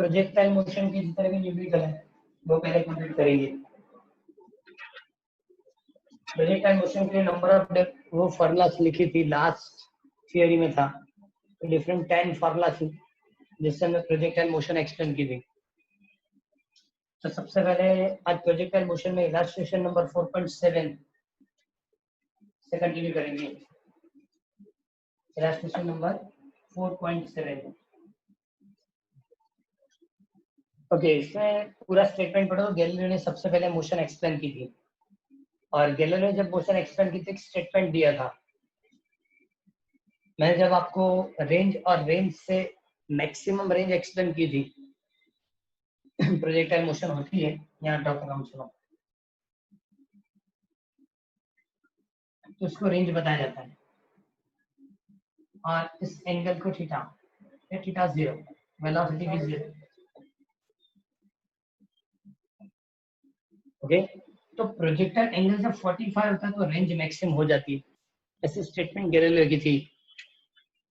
Projectile motion की जितने भी न्यूमेरिकल है वो पहले कंप्लीट करेंगे। प्रोजेक्टाइल मोशन के लिए नंबर ऑफ वो फॉर्मूलास लिखी थी लास्ट थियरी में था, तो डिफरेंट 10 फॉर्मूला थी जिससे हमने प्रोजेक्टाइल मोशन एक्सप्लेन की थी। तो सबसे पहले आज प्रोजेक्टाइल मोशन में इलस्ट्रेशन नंबर 4.7 से कंटिन्यू करेंगे। Illustration number 4.7। ओके, इसमें पूरा स्टेटमेंट पढ़ो। गैलीलियो ने सबसे पहले मोशन एक्सप्लेन की थी, और गैलीलियो ने जब मोशन एक्सप्लेन की थी एक स्टेटमेंट दिया था। मैंने जब आपको रेंज और रेंज से मैक्सिमम रेंज एक्सप्लेन की थी, प्रोजेक्टाइल मोशन होती है, यहाँ ड्रॉ कर रहा हूँ, सुनो, तो उसको रेंज बताया जाता है, और इस एंगल को थीटा, ये थीटा 0, वेलोसिटी भी 0। ओके, तो प्रोजेक्टाइल एंगल जब 45 होता है तो रेंज मैक्सिमम हो जाती है, ऐसी स्टेटमेंट गैलीलियो की थी।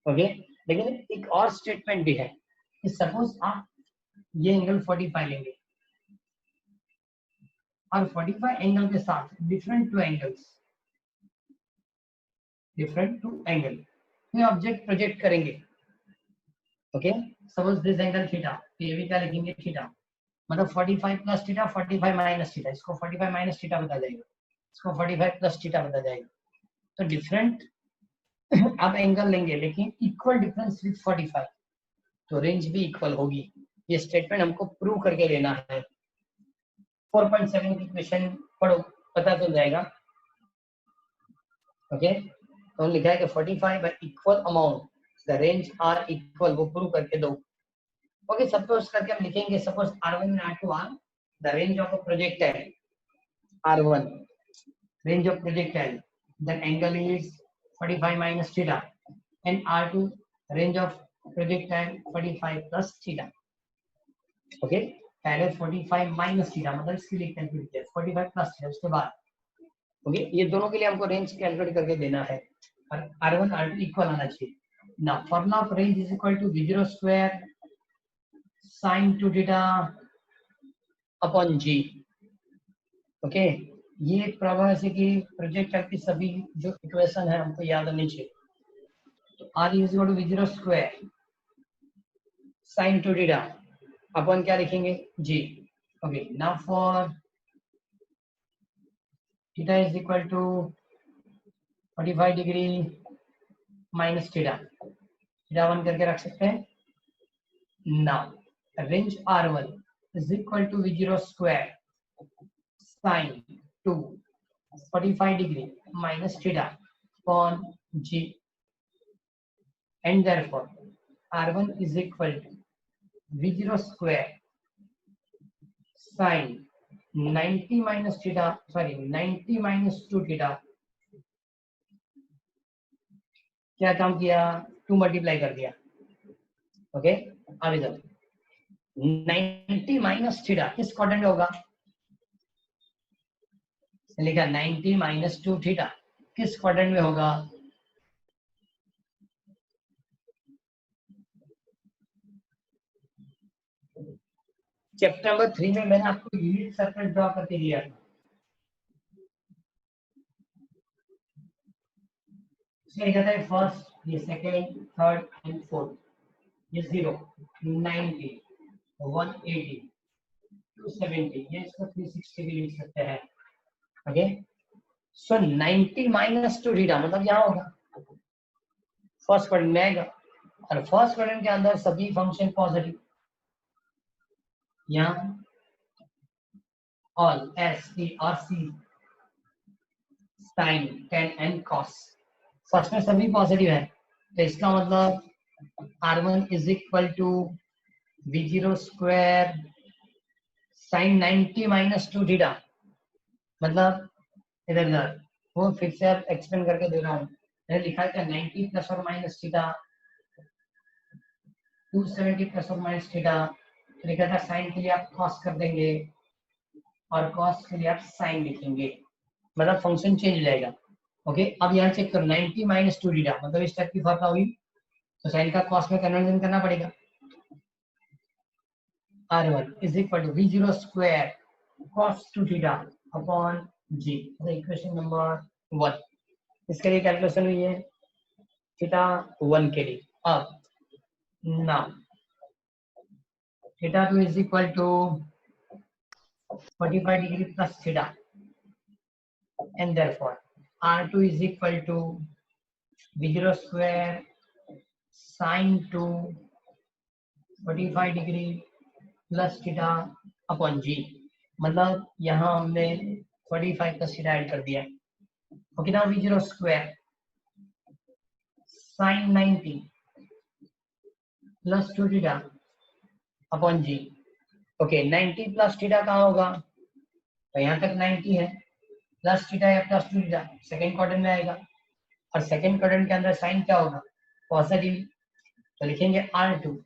ओके, लेकिन एक और स्टेटमेंट भी है कि सपोज आप ये एंगल 45 लेंगे और 45 एंगल के साथ डिफरेंट टू एंगल ये ऑब्जेक्ट प्रोजेक्ट करेंगे। Okay, suppose this angle theta, ये भी क्या लिखेंगे, थीटा, मतलब 45 प्लस थीटा, 45 माइनस थीटा, इसको 45 माइनस थीटा बता जाएगा, इसको 45 प्लस थीटा बता जाएगा। तो डिफरेंट आप एंगल लेंगे लेकिन इक्वल डिफरेंस विद 45, तो रेंज भी इक्वल होगी। ये स्टेटमेंट हमको प्रूव करके लेना है। 4.7 की क्वेश्चन पढ़ो, पता चल जाएगा। ओके, तो लिखा है कि 45 by equal amount the range are equal, वो प्रूव करके दो। ओके, सपोज करके हम लिखेंगे, suppose R1 and R2 are the range of a projectile, R1 range of projectile, then angle is 45 minus theta, and R2 range of projectile 45 plus theta. Okay, पहले 45 minus theta मतलब इसके लिए calculate किया, 45 plus theta उसके बाद। Okay, ये दोनों के लिए हमको रेंज कैलकुलेट करके देना है, और R1 R2 इक्वल आना चाहिए ना। Formula of range is equal to V0 square sin 2 theta upon G। Okay, ये प्रॉब्लम ऐसे कि प्रोजेक्टाइल की सभी जो इक्वेशन है हमको याद होनी चाहिए। तो R is equal to V0 square sin 2 theta अपन क्या लिखेंगे, G। Okay, now for theta is equal to 45 degree minus theta, theta 1 करके रख सकते हैं। Now range R1 is equal to V0 square sin 2 45 degree minus theta upon G, and therefore R1 is equal to V0 square sin 90 minus theta, sorry 90 minus 2 theta, क्या काम किया, 2 multiply कर दिया। Okay, आगे चलो, 90 माइनस थीटा किस quadrant में होगा, लिखा 90 माइनस 2 थीटा किस क्वाड्रेंट में होगा, चैप्टर नंबर 3 में मैंने आपको यूनिट सर्कल ड्रॉ करके दिया था। इसमें लिखा था फर्स्ट, ये सेकंड, थर्ड एंड फोर्थ, ये 0, 90, 180, 270, ये इसको 360 भी लिख सकते हैं। ओके, सो 90 माइनस 2 थीटा मतलब यहाँ होगा फर्स्ट क्वाड्रेंट में आएगा, और फर्स्ट क्वाड्रेंट के अंदर सभी फंक्शन पॉजिटिव, यहाँ ऑल एस टी और C sine tan and cos, first में सभी पॉजिटिव है, तो इसका मतलब R1 is equal to V0 square sine 90 minus 2 theta, मतलब इधर इधर वो फिर से आप एक्सप्लेन करके दे रहा हूँ। मैंने लिखा है 90 प्लस और माइनस थीटा, 270 प्लस और माइनस थीटा, तो लिखा था साइन के लिए आप कॉस कर देंगे और कॉस के लिए आप साइन लिखेंगे, मतलब फंक्शन चेंज हो जाएगा। ओके, अब यहाँ चेक करो 90 माइनस 2 थीटा मतलब इस टाइप की फॉर्मूला हुई, तो साइन का कॉस में कन्वर्जन करना पड़ेगा। r1 is equal to v0 square cos 2 theta upon g. The equation number 1. इसके लिए कैलकुलेशन हुई है थीटा 1 के लिए. अब now theta 2 is equal to 45 degree plus theta, and therefore r2 is equal to v0 square sin 2 45 degree plus theta upon g. मतलब यहाँ हमने 45 plus theta ऐड कर दिया है. Okay, now v0 square sin 90 plus 2 theta upon g. Okay, 90 plus theta कहाँ होगा? तो यहाँ तक 90 है, प्लस थीटा या प्लस 2 थीटा सेकेंड क्वाड्रेंट में आएगा, और सेकेंड क्वाड्रेंट के अंदर साइन क्या होगा? पॉजिटिव. तो लिखेंगे r2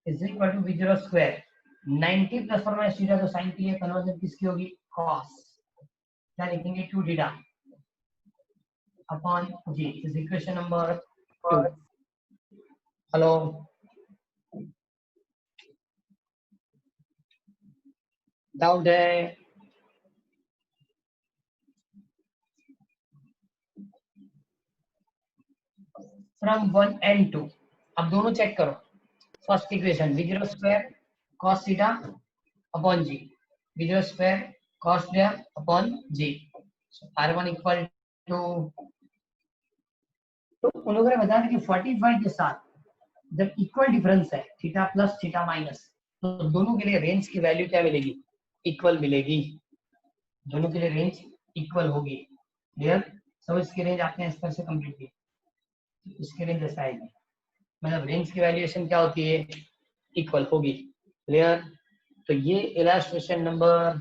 is equal to v0 square 90 plus और माइनस थीटा, तो साइन के लिए कन्वर्जन किसकी होगी? cos. क्या लिखेंगे? 2 theta upon g is equation number 2. Hello, doubt है? फ्रॉम 1 and 2 अब दोनों चेक करो. First equation v0 square cos theta upon g, v0 square cos theta upon g. r1 equal to, तो उन्होंने बताया कि 45 के साथ जब इक्वल डिफरेंस है थीटा प्लस थीटा माइनस, तो दोनों के लिए रेंज की वैल्यू क्या मिलेगी? इक्वल मिलेगी. दोनों के लिए रेंज इक्वल होगी. क्लियर? सब इसकी रेंज आपने इस तरह से कंप्लीट की, इसकी रेंज ऐसा आएगी. मतलब रेंज की वैल्यूएशन क्या होती है? इक्वल होगी. क्लियर? तो ये इलस्ट्रेशन नंबर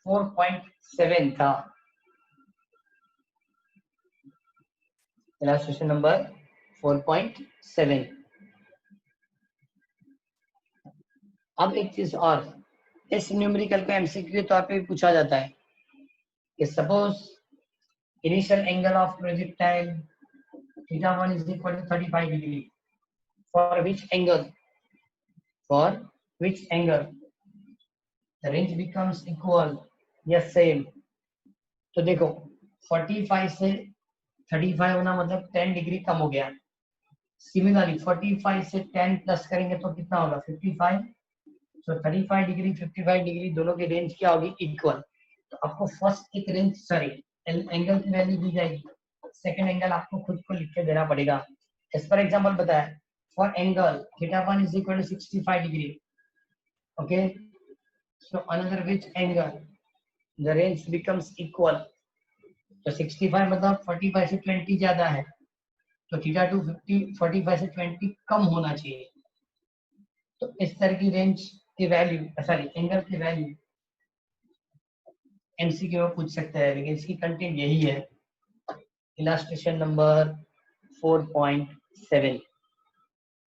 4.7 था. Illustration number 4.7. अब एक चीज और, इस न्यूमेरिकल को एमसीक्यू के तौर पे भी पूछा जाता है कि suppose initial angle of projectile theta 1 is equal to 35 degree, for which angle the range becomes equal या सेम. तो देखो 45 से 35 होना मतलब 10 डिग्री कम हो गया. सिमिलरली 45 से 10 प्लस करेंगे तो कितना होगा? 55. तो 35 डिग्री 55 डिग्री दोनों की रेंज क्या होगी? इक्वल. तो आपको फर्स्ट एक रेंज सॉरी एंगल की वैल्यू दी जाएगी, सेकंड एंगल आपको खुद को लिख के देना पड़ेगा. इस पर एग्जांपल बताया, for angle theta 1 is equal to 65 degree. Okay, so another which angle the range becomes equal. तो 65 मतलब 45 से 20 ज्यादा है, तो थीटा 2 45 से 20 कम होना चाहिए. तो इस तरह की रेंज की वैल्यू सॉरी एंगल की वैल्यू एमसीक्यू में पूछ सकता है, लेकिन इसकी कंटेंट यही है. Illustration number 4.7.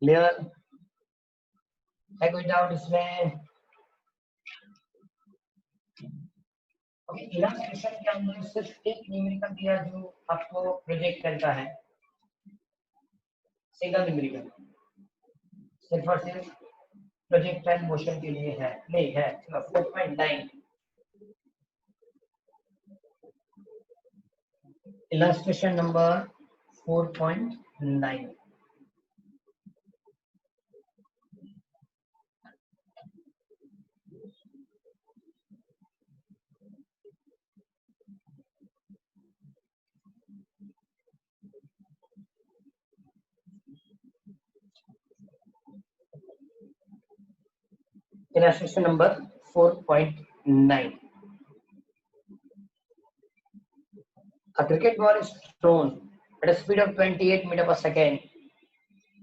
क्लियर है? कोई डाउट इसमें? ओके, इलस्ट्रेशन के अंदर सिर्फ एक न्यूमेरिकल दिया जो आपको प्रोजेक्ट करता है, सिंगल न्यूमेरिकल, सिर्फ और सिर्फ प्रोजेक्टाइल मोशन के लिए है. नहीं है 4.9. Illustration number 4.9. Illustration number 4.9. A cricket ball is thrown at a speed of 28 meters per second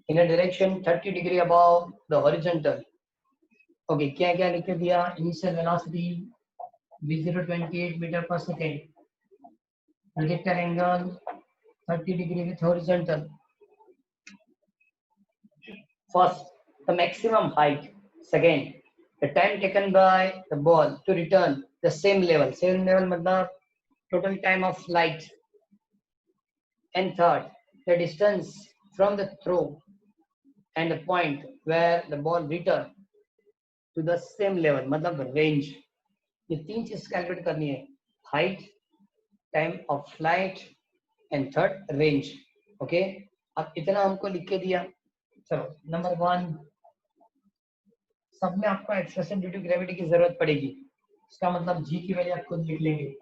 in a direction 30 degree above the horizontal. Okay, क्या क्या लिख दिया? Initial velocity v0 28 meter per second. Projector angle 30 degree with horizontal. First, the maximum height. Second, the time taken by the ball to return the same level. Same level मतलब total time of flight. And third, the distance from the throw and the point where the ball returned. To the same level, मतलब range. ये तीन चीज calculate करनी है, height, time of flight and third range. Okay, अब इतना हमको लिख के दिया। चलो नंबर 1, सब में आपको एक्सप्रेशन ड्यू टू ग्रेविटी की जरूरत पड़ेगी। इसका मतलब जी की वैल्यू आप खुद लिख लेंगे,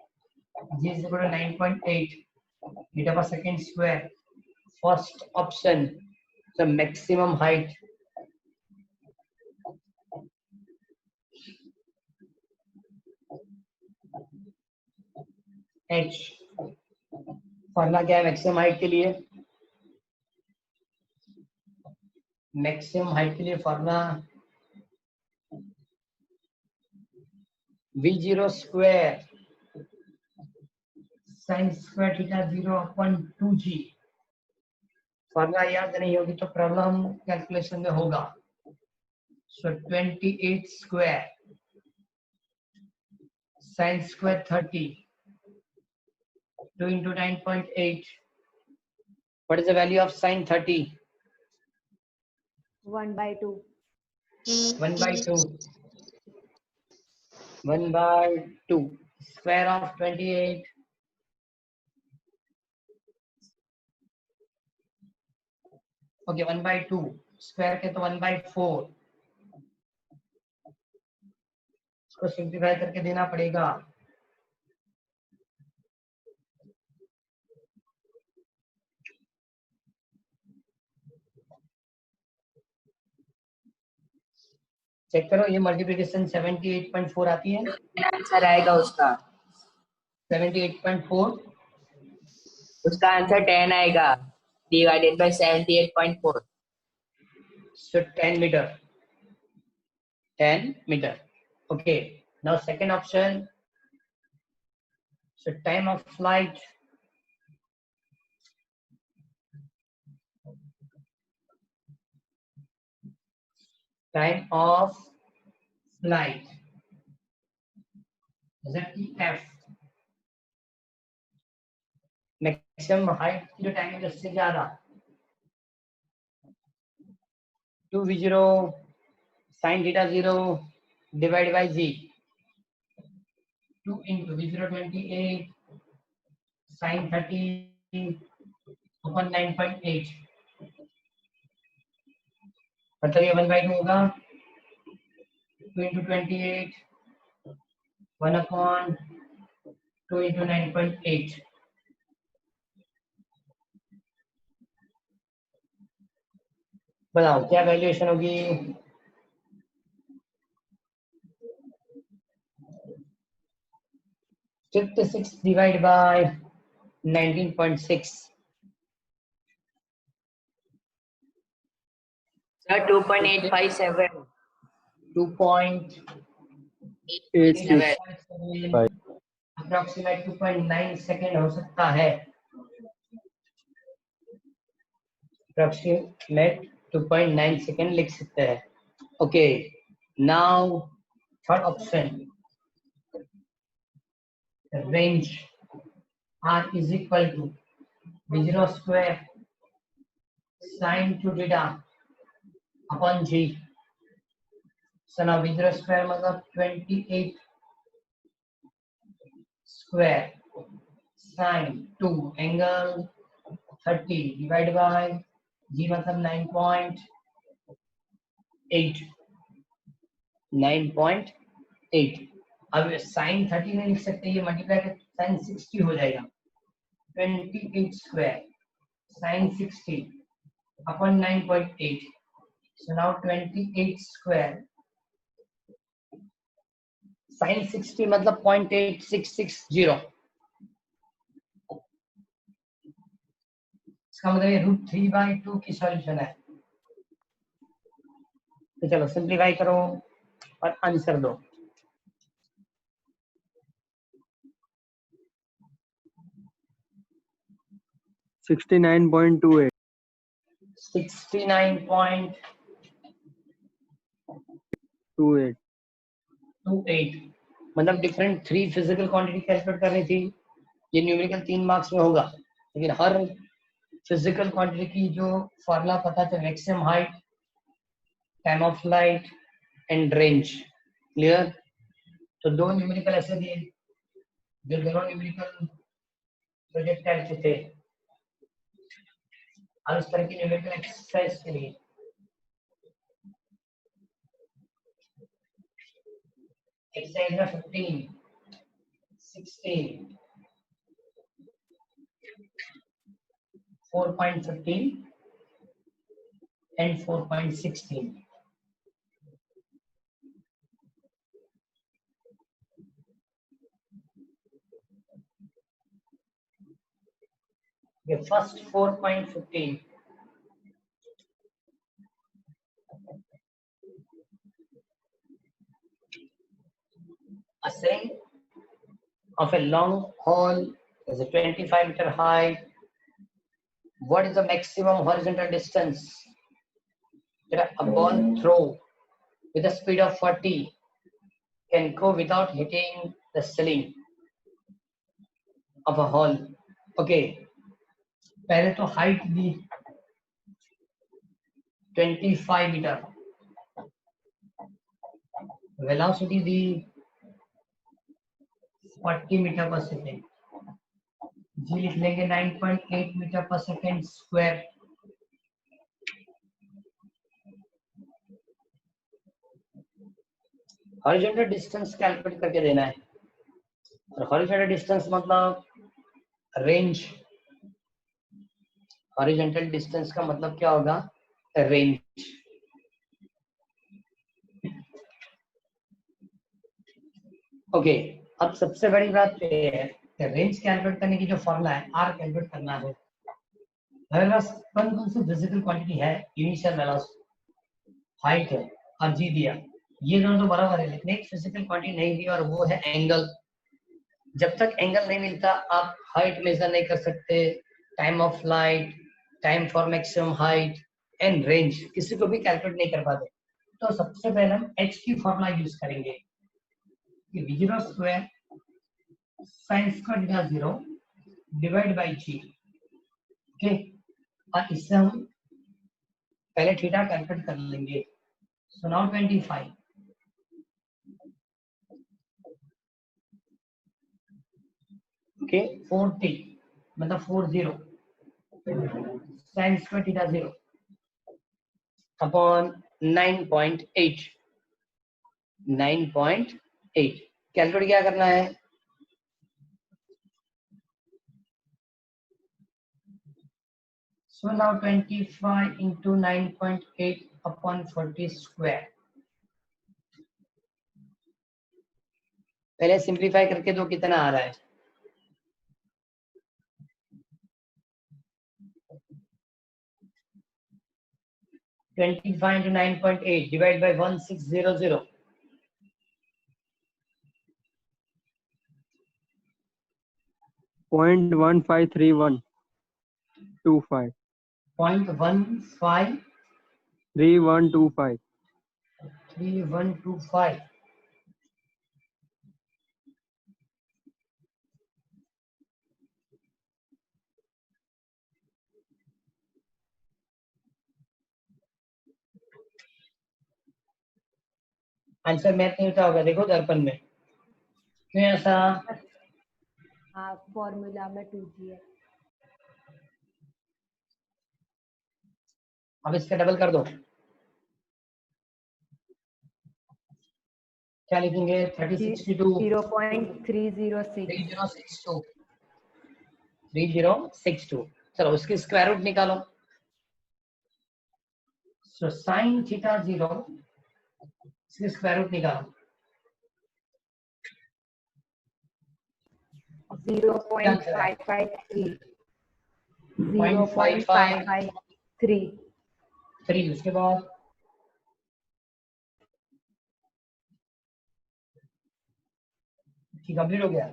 जी इज इक्वल टू 9.8 मीटर पर second square. First option, the maximum height, h। Formula क्या है मैक्सिमम हाइट के लिए? मैक्सिमम हाइट के लिए formula v0 square sine square theta 0/2g। Formula याद नहीं होगी तो प्रॉब्लम कैलकुलेशन में होगा। सो 28 square sine square 30 2 into 9.8. What is the value of sin 30? 1/2. 1/2. 1/2. Square of 28. Okay, 1/2. Square के तो 1/4. इसको सिंप्लीफाई करके देना पड़ेगा। चेक करो, ये मल्टीप्लिकेशन 78.4 आती है। आंसर आएगा उसका 78.4। उसका आंसर 10 आएगा divided by 78.4। So 10 meter. 10 meter. Okay. Now second option. So time of flight. Time of flight. ZEF. Maximum height की जो टाइम है उससे ज्यादा। 2v0 sin theta 0 divided by g। 2 into v0 28 sin 30 upon 9.8। मतलब ये 1/2 होगा। 2 into 28 1 upon 2 into 9.8। बताओ क्या वैल्यूएशन होगी? 56 divided by 19.6। Sir 2.857 2.87 approximate 2.9 second हो सकता है। अप्रोक्सीमेट 2.9 सेकेंड लिख सकते हैं। Okay, now third option, range r is equal to v0 square sin 2 theta upon g। So now v0 square मतलब 28 square sin 2 angle 30 divided by g मतलब 9.8। 9.8। अब sin 30 नहीं लिख सकते, ये मल्टीप्लाई कर sin 60 हो जाएगा। 28 square sin 60 upon 9.8। So now 28 square sin 60 मतलब 0.8660। इसका मतलब ये √3/2 की सॉल्यूशन है। तो चलो सिंप्लीफाई करो और आंसर दो। $69.28 69.28 मतलब डिफरेंट 3 फिजिकल क्वांटिटी कैलकुलेट करनी थी। ये न्यूमेरिकल 3 मार्क्स में होगा, लेकिन हर फिजिकल क्वांटिटी की जो फॉर्मूला पता चले, maximum height, time of flight, and range. Clear? तो दो न्यूमेरिकल ऐसे दिए जो दोनों न्यूमेरिकल प्रोजेक्टाइल के थे। और इस तरह की न्यूमेरिकल एक्सरसाइज के लिए एक्सरसाइज में 15, 16, 4.15 and 4.16. The first 4.15 a saying of a long hall is a 25-meter high. What is the maximum horizontal distance that a ball throw with a speed of 40 can go without hitting the ceiling of a hall? Okay, पहले तो height दी 25 metre, velocity दी 40 metre पर second, जी लिख लेंगे 9.8 metre पर second square. Horizontal distance calculate करके देना है, और हॉरिजॉन्टल डिस्टेंस मतलब रेंज। हॉरिजॉन्टल डिस्टेंस का मतलब क्या होगा? रेंज। ओके, अब सबसे बड़ी बात ये है रेंज कैलकुलेट करने की जो फॉर्मूला है आर कैलकुलेट करना है। हमारे पास कौन कौन सी फिजिकल क्वांटिटी है? इनिशियल वेलोसिटी, हाइट है और जी दिया, ये दोनों तो बराबर है, लेकिन एक फिजिकल क्वांटिटी नहीं दी और वो है एंगल। जब तक एंगल नहीं मिलता आप हाइट मेजर नहीं कर सकते, time of flight, time for maximum height and range किसी को भी कैलकुलेट नहीं कर पाते। तो सबसे पहले हम एच की फॉर्मूला यूज करेंगे कि v0 square sine square theta 0 divide by G. Okay, और इससे हम पहले थीटा कैलकुलेट कर लेंगे। सो नाउ 25 ओके 40 मतलब 40 sign square theta 0 upon 9.8 calculate क्या करना है? So now 25 into 9.8 upon 40 square। पहले सिंप्लीफाई करके दो कितना आ रहा है? 25 into 9.8 divided by 1600 0.153125 0.15 3125 3125। Answer math नहीं होता होगा, देखो दर्पण में क्यों ऐसा? हाँ, फॉर्मूला में 2g है। अब इसका डबल कर दो, क्या लिखेंगे? 3062 0.306 3062। चलो उसकी स्क्वायर रूट निकालो। सो साइन थीटा 0 इसकी स्क्वायर रूट निकालो। 0.553 0.553 0.553 उसके बाद कंप्लीट हो गया।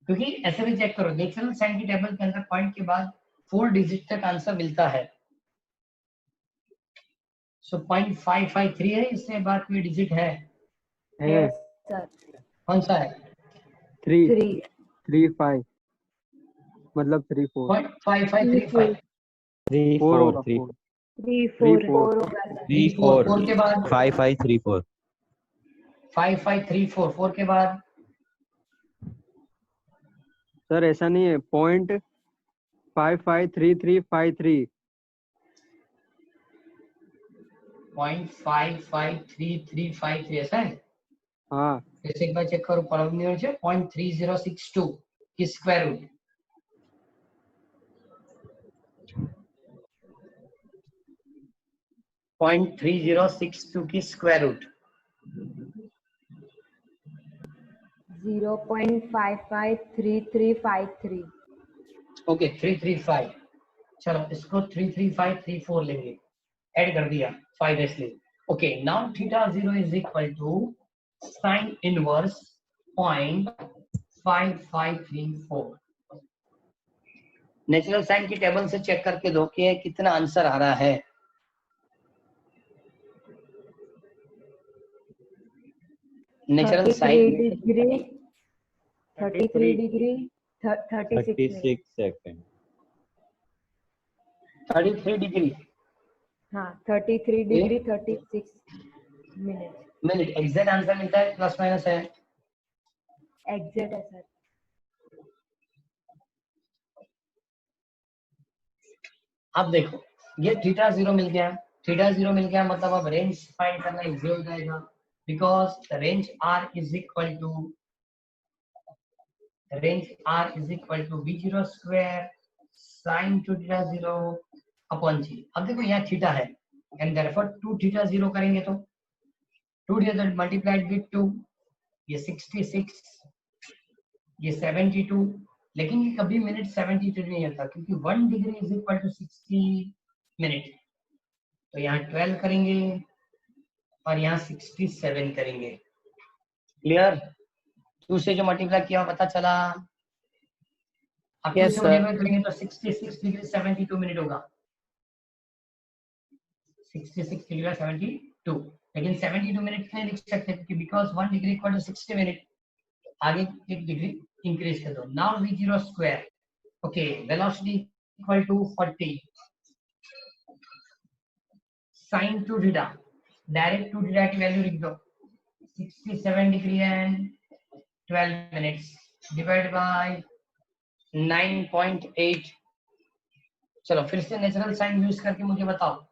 क्योंकि ऐसे भी चेक करो, नेचुरल साइन की टेबल के अंदर पॉइंट के बाद 4 डिजिट तक आंसर मिलता है। सो 0.553 है, इससे बाद में डिजिट है यस सर। कौन सा है? 335 मतलब 34 0.5535 4 होगा 4 3 3 4 4 होगा सर। 3 4 4 के बाद 5 5 3 4 5 5 3 4 4 के बाद सर ऐसा नहीं है, 0.553353 0.553353 ऐसा है। हाँ फिर से एक बार चेक करो, पढ़ो नहीं होने 0.3062 की स्क्वायर रूट। पॉइंट 3062 की स्क्वायर रूट 0.553353। ओके 335। चलो इसको 33534 लेंगे, ऐड कर दिया 5 इसलिए। Okay now theta 0 is equal to sine inverse 0.5534। Natural sine की टेबल से चेक करके दो कि कितना आंसर आ रहा है। Natural 33 sine degree 33 degree 36 minute. 36 second 33 degree हाँ 33 degree 36 minute. Minute exact answer मिलता है, प्लस माइनस है। एग्जैक्ट है सर। अब देखो ये थीटा 0 मिल गया, थीटा 0 मिल गया मतलब अब रेंज फाइंड करना इजी हो जाएगा, because the range r is equal to v0 square sin 2 theta 0 upon g। अब देखो यहाँ थीटा है एंड देयरफॉर 2 थीटा 0 करेंगे तो 2 थीटा मल्टीप्लाइड विद 2, ये 66, ये 72, लेकिन ये कभी मिनट 72 नहीं आता क्योंकि 1 degree is equal to 60 minute. तो यहाँ 12 करेंगे और यहाँ 67 करेंगे। क्लियर? 2 से जो मल्टीप्लाई किया पता चला, अब 2 से मल्टीप्लाई करेंगे तो 66 डिग्री 72 मिनट होगा, 66 डिग्री 72, लेकिन 72 मिनट नहीं लिख सकते क्योंकि because 1 degree equal to 60 minute, आगे 1 डिग्री इंक्रीज कर दो। Now v0 square, okay velocity equal to 40 sin 2 theta, direct 2 theta की वैल्यू लिख दो 67 degree and 12 minutes divide by 9.8। चलो फिर से नेचुरल साइन यूज करके मुझे बताओ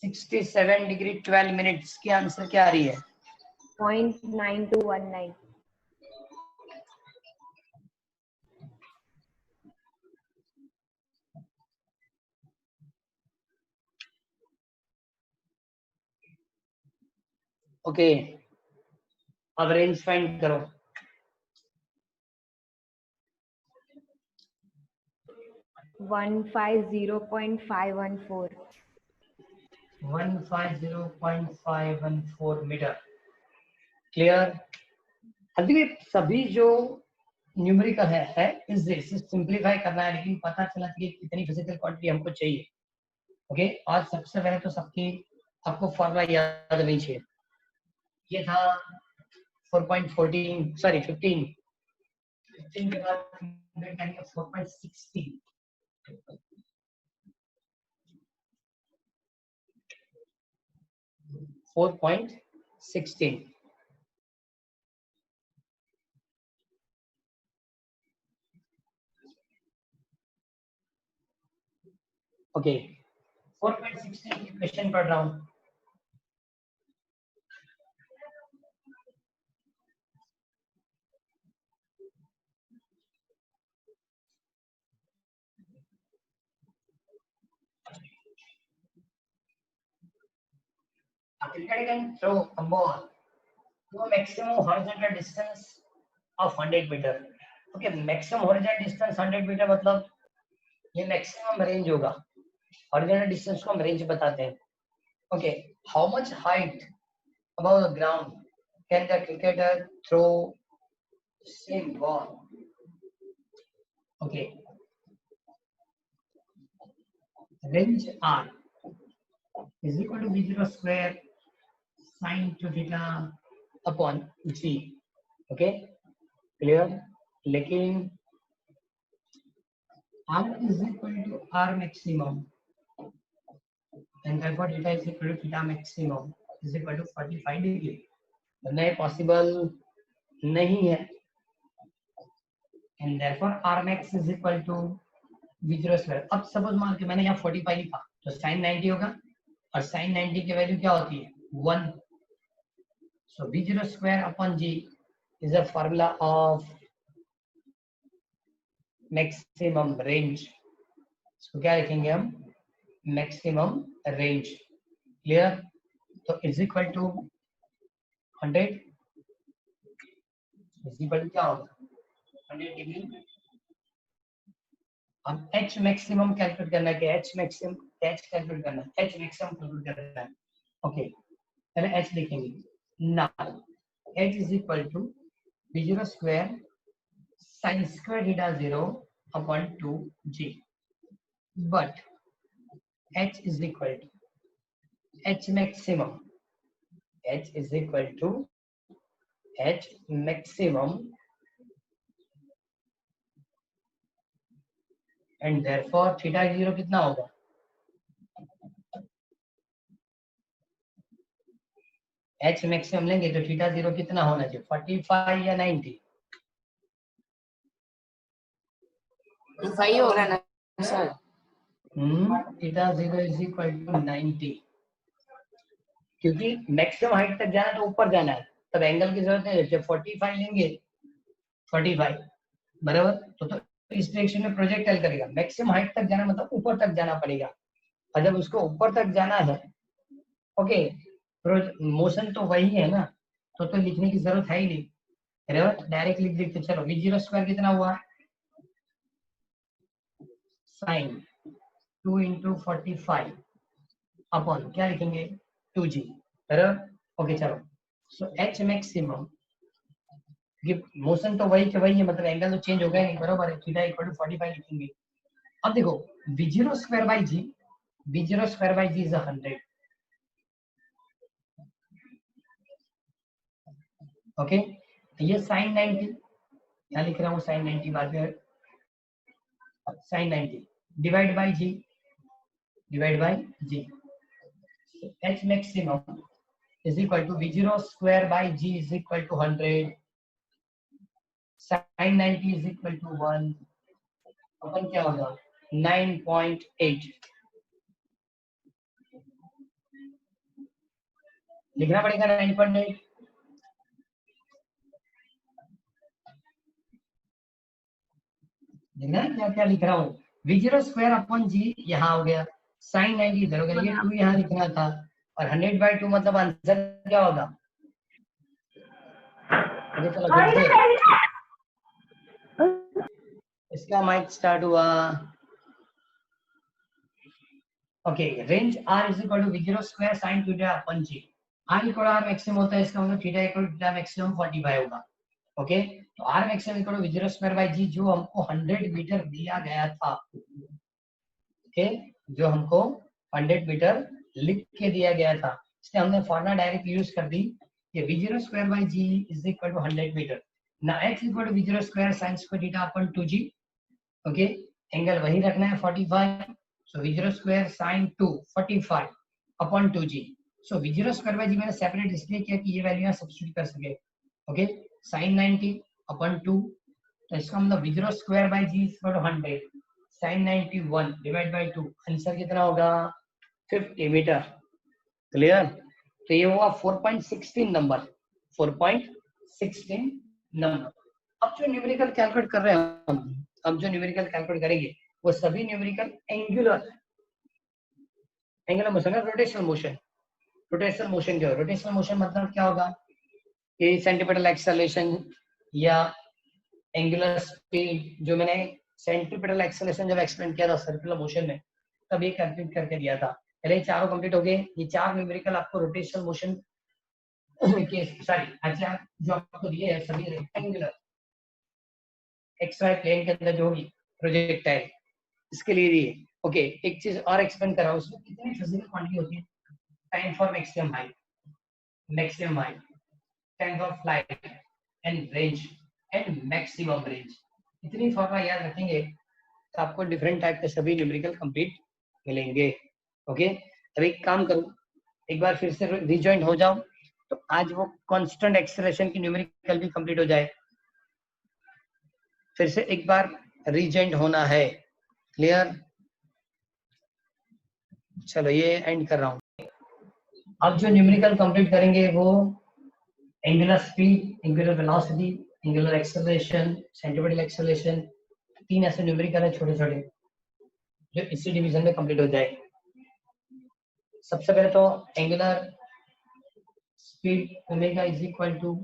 67 डिग्री 12 मिनट्स की आंसर क्या आ रही है? 0.9219। ओके अब रेंज फाइंड करो। 150.514। 150.514 मीटर। क्लियर? अभी सभी जो न्यूमेरिकल है इसे सिंपलीफाई करना है, लेकिन पता चला कि कितनी फिजिकल क्वांटिटी हमको चाहिए। ओके आज सबसे पहले तो सबकी आपको फॉर्मूला याद होनी चाहिए। ये था 4.14 सॉरी 15 के बाद 4.16 4.16 ओके 4.16 की क्वेश्चन पढ़ रहा हूँ। A cricketer can throw a ball to a maximum horizontal distance of 100 meter. Okay, maximum horizontal distance 100 meter मतलब ये maximum range होगा। horizontal distance को हम range बताते हैं। Okay, how much height above the ground can the cricketer throw same ball? Okay, range R is equal to v0 square sin 2 theta upon g. Okay, clear? लेकिन R is equal to R maximum and therefore theta is equal to theta maximum is equal to 45 degree. नहीं possible नहीं है and therefore R max is equal to V0 square. अब suppose मान के मैंने यहाँ 45 लिखा तो sin 90 होगा और sin 90 की वैल्यू क्या होती है 1. So V0 square upon G is a formula of maximum range. So क्या लिखेंगे हम maximum range. Clear? तो is equal to 100 is equal to क्या होगा 100 डिग्री. अब H maximum कैलकुलेट करना है कि H maximum कैलकुलेट करना है H maximum कैलकुलेट करना है. ओके पहले H लिखेंगे. Now H is equal to V0 square sin square theta 0 upon 2G. But H is equal to H maximum. H is equal to H maximum and therefore theta 0 कितना होगा H maximum लेंगे तो theta 0 कितना होना चाहिए 45 या 90 45 होगा ना sir. Theta 0 is equal to 90 क्योंकि मैक्सिमम हाइट तक जाना तो ऊपर जाना है तब एंगल की जरूरत नहीं है. 45 लेंगे 45 बराबर तो इस डायरेक्शन में प्रोजेक्टाइल करेगा. मैक्सिमम हाइट तक जाना मतलब ऊपर तक जाना पड़ेगा और जब उसको ऊपर तक जाना है ओके मोशन तो वही है ना तो लिखने की जरूरत है ही नहीं बराबर डायरेक्ट लिख देते. चलो V0 स्क्वायर कितना हुआ साइन 2 into 45 अपॉन क्या लिखेंगे 2G बराबर. ओके चलो सो H मैक्सिमम मोशन तो वही के वही है मतलब एंगल तो चेंज हो गया नहीं बराबर है. थीटा इक्वल टू 45 लिखेंगे. अब देखो V0 square by G V0 square by G is 100. Okay ये sin 90 यहाँ लिख रहा हूँ sin 90 बाद में sin 90 divide by G H maximum is equal to V0 square by G is equal to 100. Sin 90 is equal to 1. अपन क्या होगा 9.8 लिखना पड़ेगा 9.8. देखना क्या क्या लिख रहा हूँ V0 स्क्वायर अपॉन G यहाँ हो गया sin 90 इधर हो गया ये 2 यहाँ लिखना था और 100/2 मतलब आंसर क्या होगा. अरे चलो इसका माइक स्टार्ट हुआ. Okay range R is equal to V0 square sin theta upon G. R equal R maximum होता है इसका मतलब theta equal to theta maximum 45 होगा. ओके तो R maximum equal to V0 square by G जो हमको 100 मीटर दिया गया था. ओके जो हमको 100 मीटर लिख के दिया गया था इसलिए हमने फॉर्मूला डायरेक्ट यूज कर दी कि V0 square by G is equal to 100 metre. ना X equal to V0 square sin square theta upon 2G. Okay angle वही रखना है 45. So V0 square sin 2 45 upon 2G. So V0 square by G मैंने separate इसलिए किया कि ये value यहाँ सब्स्टिट्यूट कर सके. ओके sin 90 अपॉन 2 तो इसका मतलब V0 square by G is equal to 100 sin 91 divide by 2 answer कितना होगा 50 मीटर. क्लियर. तो ये हुआ 4.16 नंबर 4.16 नंबर. अब जो न्यूमेरिकल कैलकुलेट कर रहे हैं हम अब जो न्यूमेरिकल कैलकुलेट करेंगे वो सभी numerical angular motion rotational motion क्या है. रोटेशनल मोशन मतलब क्या होगा कि सेंटीपिटल एक्सेलरेशन या एंगुलर स्पीड. जो मैंने सेंटीपिटल एक्सेलरेशन जब एक्सप्लेन किया था सर्कुलर मोशन में तब ये कैलकुलेट करके दिया था. पहले चारों कंप्लीट हो गए. ये 4 न्यूमेरिकल आपको रोटेशनल मोशन के सॉरी अच्छा जो आपको दिए हैं सभी रेक्टेंगुलर XY प्लेन के अंदर जो होगी प्रोजेक्टाइल इसके लिए दिए. ओके एक चीज और एक्सप्लेन कर रहा हूँ उसमें कितनी फिजिकल क्वांटिटी होती है. Time for maximum height time for flight and range and maximum range. इतनी फॉर्मूला याद रखेंगे तो आपको डिफरेंट टाइप के सभी न्यूमेरिकल कंप्लीट मिलेंगे। ओके, अब एक काम करो, एक बार फिर से रिजॉइन हो जाओ, तो आज वो कांस्टेंट एक्सेलरेशन की न्यूमेरिकल भी कंप्लीट हो जाए। फिर से एक बार रिजॉइन होना है, क्लियर? चलो ये एंड कर रहा हूँ। अब जो न्यूमेरिकल कंप्लीट करेंगे वो angular speed, angular velocity, angular acceleration, centimetre acceleration, 3 ऐसे न्यूमेरिकल है छोटे छोटे जो इसी डिवीजन में कंप्लीट हो जाए। सबसे पहले तो angular speed omega is equal to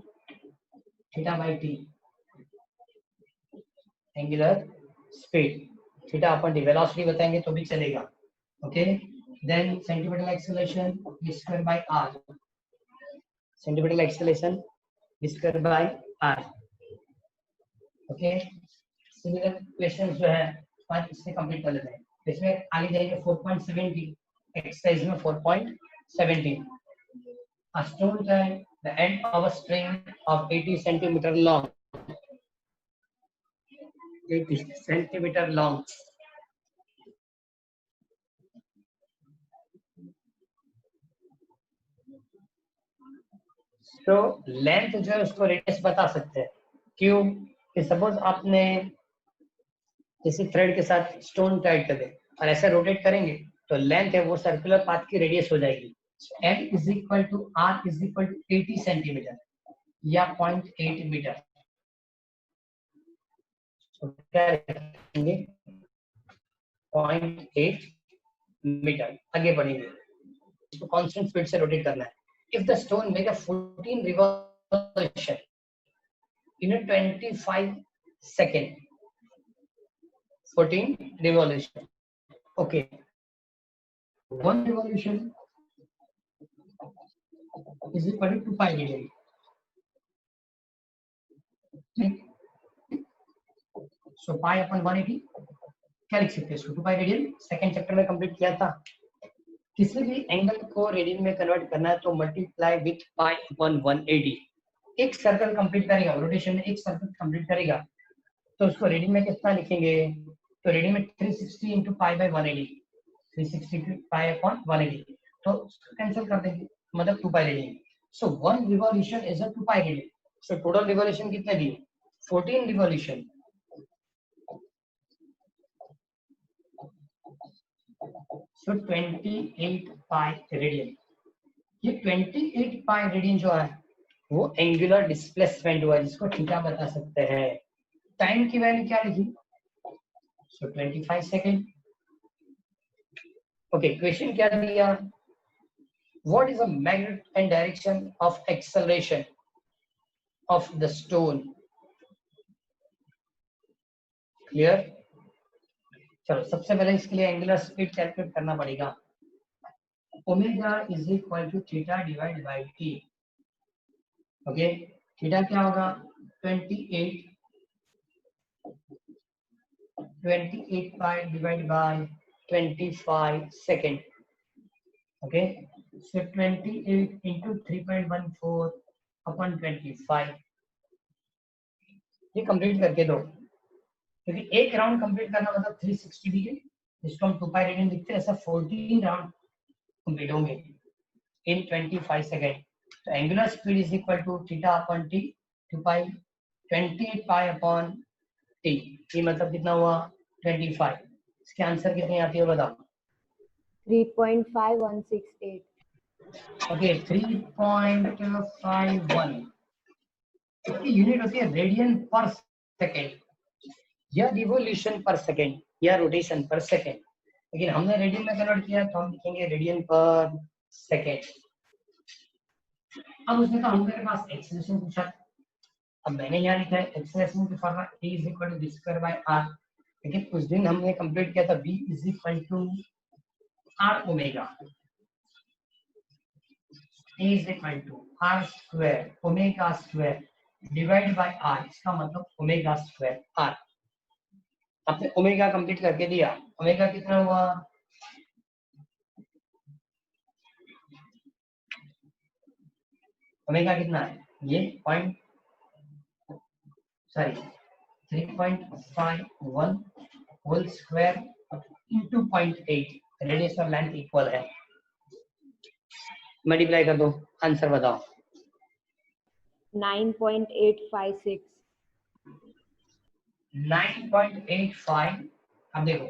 theta by T, angular speed theta upon T, velocity बताएंगे तो भी चलेगा। Okay, then centimetre acceleration v square by r, centimetre acceleration v square by r। Okay, similar question जो है 5 इससे complete कर लेते हैं। इसमें आगे जाएंगे 4.17, एक्सरसाइज में 4.17, a stone tie the end of a string of 80 centimeter long, 80 centimeter long, तो लेंथ जो है उसको रेडियस बता सकते हैं। क्यों? कि सपोज आपने किसी थ्रेड के साथ स्टोन टाइट कर दे और ऐसे रोटेट करेंगे तो लेंथ है वो सर्कुलर पाथ की रेडियस हो जाएगी। m is equal to r is equal to 80 centimetre या 0.8 मीटर। तो क्या रखेंगे? 0.8 मीटर। आगे बढ़ेंगे, इसको कांस्टेंट स्पीड से रोटेट करना है। If the stone make a 14 revolution in a 25 second, 14 revolution, okay, one revolution is equal to 2 pi radian. So pi upon 180 क्या लिख सकते हैं? इसको 2 pi radian सेकेंड चैप्टर में कंप्लीट किया था। किसी भी एंगल को रेडियन में कन्वर्ट करना है तो मल्टीप्लाई विथ पाई अपॉन 180। एक सर्कल कंप्लीट करेगा, रोटेशन में एक सर्कल कंप्लीट करेगा तो उसको रेडियन में कितना लिखेंगे? तो रेडियन में 360 into pi by 180, 360 pi upon 180, तो कैंसिल कर देंगे, मतलब 2 pi radian. So one revolution is a 2 pi radian. So total revolution कितने दिए? 14 रिवॉल्यूशन। सो 28 पाई रेडियन। ये 28 पाई रेडियन जो है वो एंगुलर डिस्प्लेसमेंट हुआ जिसको थीटा बता सकते हैं। टाइम की वैल्यू क्या लिखी? सो 25 सेकेंड। ओके, क्वेश्चन क्या दिया? What is the magnet and direction of acceleration of the stone? Clear? चलो सबसे पहले इसके लिए एंगुलर स्पीड कैलकुलेट करना पड़ेगा। Omega is equal to theta divide by T. Okay, theta क्या होगा? 28 pi divide by 25 second. Okay, so 28 into 3.14 upon 25। ये कंप्लीट करके दो, क्योंकि एक राउंड कंप्लीट करना मतलब 360 डिग्री, जिसको हम 2 पाई रेडियन लिखते हैं, ऐसा 14 राउंड कंप्लीट होंगे इन 25 सेकेंड। तो angular speed is equal to theta upon T, 2 pi 28 pi upon T. ये मतलब कितना हुआ? 25। इसके आंसर कितनी आती है बताओ? 3.5168। ओके, 3.51। इसकी यूनिट होती है रेडियन पर सेकेंड या रिवोल्यूशन पर सेकेंड या रोटेशन पर सेकेंड, लेकिन हमने रेडियन में कन्वर्ट किया तो हम लिखेंगे रेडियन पर सेकेंड। अब उसने कहा हमारे पास एक्सेलरेशन पूछा, अब मैंने यहाँ लिखा है एक्सेलरेशन की formula a is equal to v square by r, लेकिन उस दिन हमने कंप्लीट किया था v is equal to r omega, a is equal to r square omega square divide by r, इसका मतलब ओमेगा स्क्वायर r। आपने ओमेगा कंप्लीट करके दिया, ओमेगा कितना हुआ? ओमेगा कितना है? ये 3.51 होल स्क्वायर इंटू 0.8 रेडियस और लेंथ इक्वल है, मल्टीप्लाई कर दो, आंसर बताओ। 9.856 9.85, अब देखो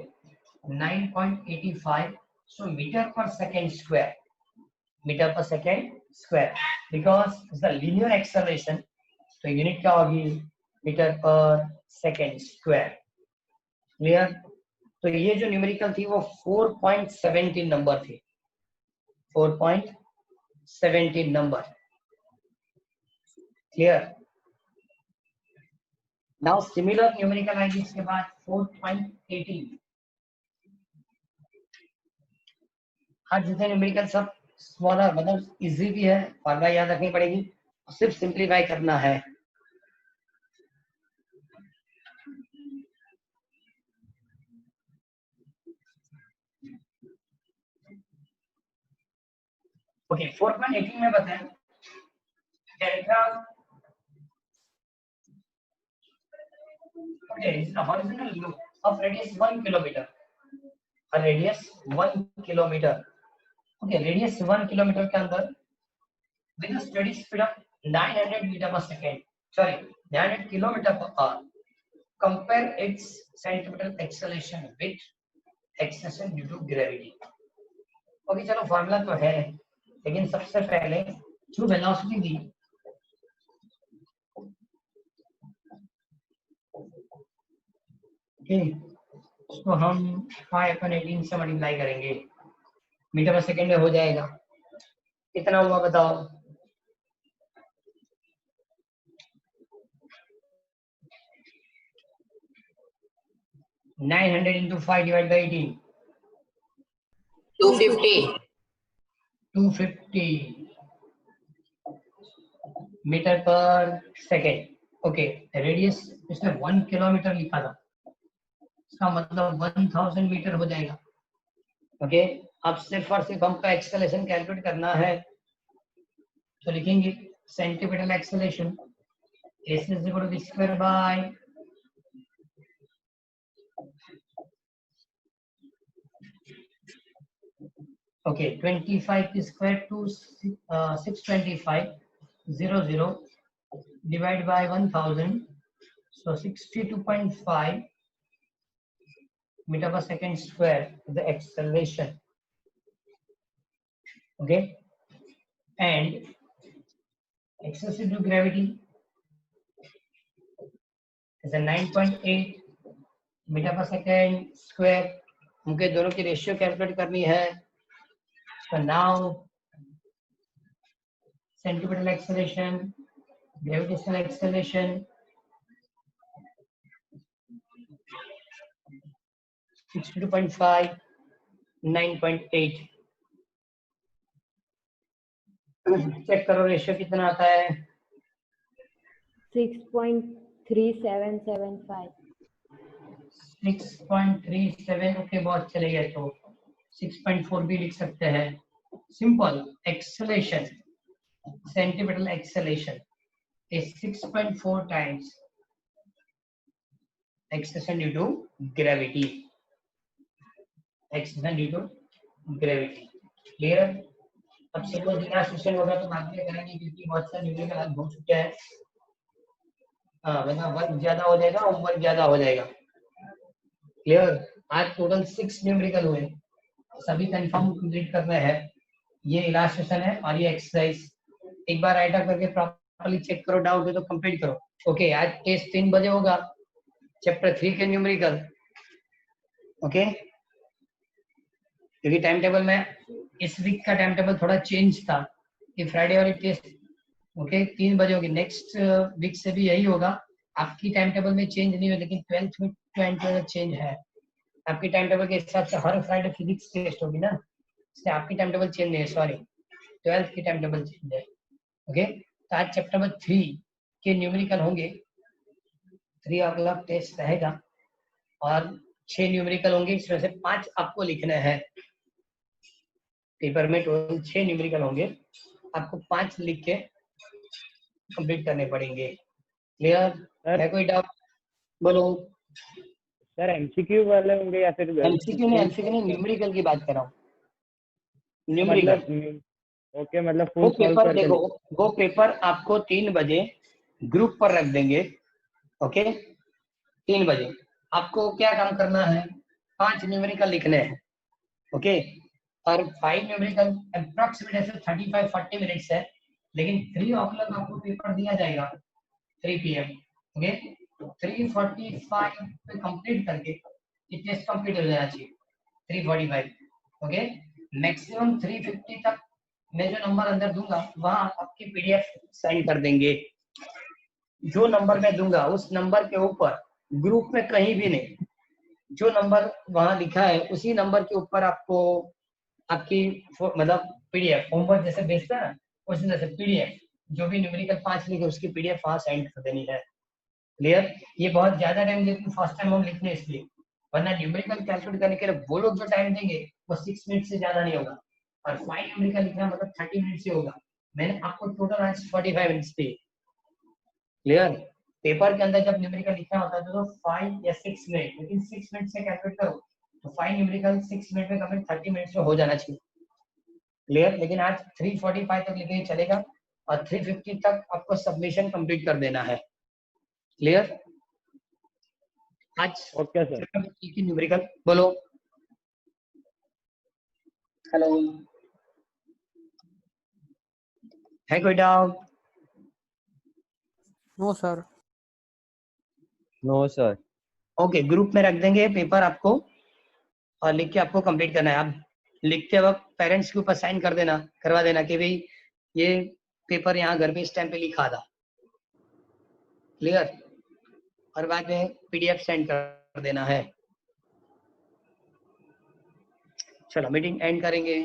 9.85, सो मीटर पर सेकेंड स्क्वायर, मीटर पर second square, because the linear acceleration, तो यूनिट क्या होगी, मीटर पर सेकेंड स्क्वायर। क्लियर? तो ये जो न्यूमेरिकल थी वो 4.17 नंबर थी, 4.17 number. Clear? Now similar numerical आएगी इसके बाद 4.18। हाँ, जितने न्यूमेरिकल सब स्मॉलर, मतलब इजी भी है, फॉर्मूला याद रखनी पड़ेगी, सिर्फ सिंप्लीफाई करना है। ओके, 4.18 में बताएं delta, okay, is the horizontal loop of radius 1 kilometer, a radius 1 kilometer, okay, radius 1 kilometer के अंदर with a steady speed of 900 meter per second, sorry 900 kilometer per hour, compare its centripetal acceleration with acceleration due to gravity। Okay, चलो formula तो है, लेकिन सबसे पहले जो velocity दी, तो हम 5/18 से मल्टीप्लाई करेंगे, मीटर पर सेकेंड में हो जाएगा, कितना हुआ बताओ। Nine 900 into 5 divide by 18, 250 250 metre पर सेकेंड। ओके, रेडियस इसने 1 किलोमीटर लिखा था, इसका मतलब 1000 मीटर हो जाएगा। ओके, अब सिर्फ और सिर्फ हमको एक्सेलरेशन कैलकुलेट करना है, तो लिखेंगे centimetre acceleration s is equal to v square by okay 25 square to 625 00 divide by 1000, so 62.5 meter per second square the acceleration, okay, and acceleration due to gravity is a 9.8 metre पर second square. उनके दोनों की ratio calculate करनी है, so now centripetal acceleration, gravitational acceleration, 62.5 9.8, check करो ratio कितना आता है। 6.3775 6.37, ओके, बहुत चले गए, तो 6.4 भी लिख सकते हैं। Simple acceleration, centimetre acceleration is 6.4 times acceleration due to gravity, acceleration due to gravity। Clear? अब सपोज एक्सेलरेशन होगा तो बाद में करेंगे, क्योंकि बहुत सारे न्यूमेरिकल आज हो चुके हैं। हाँ, वरना वर्क ज्यादा हो जाएगा, होमवर्क ज्यादा हो जाएगा। क्लियर? आज टोटल 6 न्यूमेरिकल हुए, सभी कंफर्म कंप्लीट करना है। ये इलास्ट्रेशन है और ये एक्सरसाइज, एक बार राइट अप करके प्रॉपर्ली चेक करो, डाउट है तो कंप्लीट करो। ओके, आज टेस्ट 3 बजे होगा, चैप्टर 3 के न्यूमेरिकल। ओके, क्योंकि टाइम टेबल में इस वीक का टाइम टेबल थोड़ा चेंज था, कि फ्राइडे वाली टेस्ट ओके 3 बजे होगी, नेक्स्ट वीक से भी यही होगा। आपकी टाइम टेबल में चेंज नहीं हो, लेकिन 12th में चेंज है। आपकी टाइम टेबल के हिसाब से हर फ्राइडे फिजिक्स टेस्ट होगी ना, इसलिए आपकी टाइम टेबल चेंज नहीं है, सॉरी 12th की टाइम टेबल चेंज है। ओके, तो आज चैप्टर नंबर 3 के न्यूमेरिकल होंगे, 3 अगला टेस्ट रहेगा और 6 न्यूमेरिकल होंगे, इसमें से 5 आपको लिखने हैं पेपर में। टोटल 6 न्यूमेरिकल होंगे, आपको 5 लिख के कंप्लीट करने पड़ेंगे। क्लियर है? कोई डाउट बोलो। सर एमसीक्यू वाले होंगे या फिर एमसीक्यू नहीं, न्यूमेरिकल की बात कर रहा हूँ, न्यूमेरिकल। मतलब ओके, मतलब वो फुल सॉल्व पेपर करके देखो, वो पेपर आपको 3 बजे ग्रुप पर रख देंगे। ओके, 3 बजे आपको क्या काम करना है, 5 न्यूमेरिकल लिखने हैं। ओके, और 5 न्यूमेरिकल अप्रोक्सीमेट ऐसे 35-40 मिनट्स है, लेकिन 3 o'clock आपको पेपर दिया जाएगा 3 PM। ओके, 3:45 पे कंप्लीट करके ये टेस्ट कंप्लीट हो जाना चाहिए 3:45। ओके, मैक्सिमम 3:50 तक मैं जो नंबर अंदर दूंगा वहां आपकी पीडीएफ साइन कर देंगे। जो नंबर मैं दूंगा उस नंबर के ऊपर ग्रुप में कहीं भी नहीं, जो नंबर वहां लिखा है उसी नंबर के ऊपर आपको आपकी मतलब पीडीएफ होमवर्क जैसे भेजता है ना, उसी तरह से पीडीएफ जो भी न्यूमेरिकल 5 लिखे उसकी पीडीएफ वहां सेंड कर देनी है। क्लियर? ये बहुत ज्यादा टाइम लेकिन फर्स्ट टाइम हम लिखने इसलिए, वरना न्यूमेरिकल कैलकुलेट करने के लिए वो लोग जो टाइम देंगे वो 6 मिनट से ज्यादा नहीं होगा, और 5 न्यूमेरिकल लिखना मतलब 30 मिनट से होगा। मैंने आपको टोटल आज 45 मिनट्स दिए। क्लियर? पेपर के अंदर जब न्यूमेरिकल लिखना होता है तो 5 या 6 मिनट, लेकिन 6 मिनट से कैलकुलेट करो तो 5 न्यूमेरिकल 6 मिनट में कंप्लीट 30 मिनट्स में हो जाना चाहिए। क्लियर? लेकिन आज 3:45 तक लिखे चलेगा और 3:50 तक आपको सबमिशन कंप्लीट कर देना है। क्लियर? आज ओके सर। न्यूमेरिकल बोलो। हेलो, है कोई doubt? No sir. No sir. Okay, group में रख देंगे पेपर आपको और लिख के आपको कंप्लीट करना है। आप लिखते वक्त पेरेंट्स के ऊपर साइन कर देना, करवा देना कि भाई ये पेपर यहाँ घर पे इस टाइम पे लिखा था। क्लियर? और बाद में पीडीएफ सेंड कर देना है। चलो मीटिंग एंड करेंगे।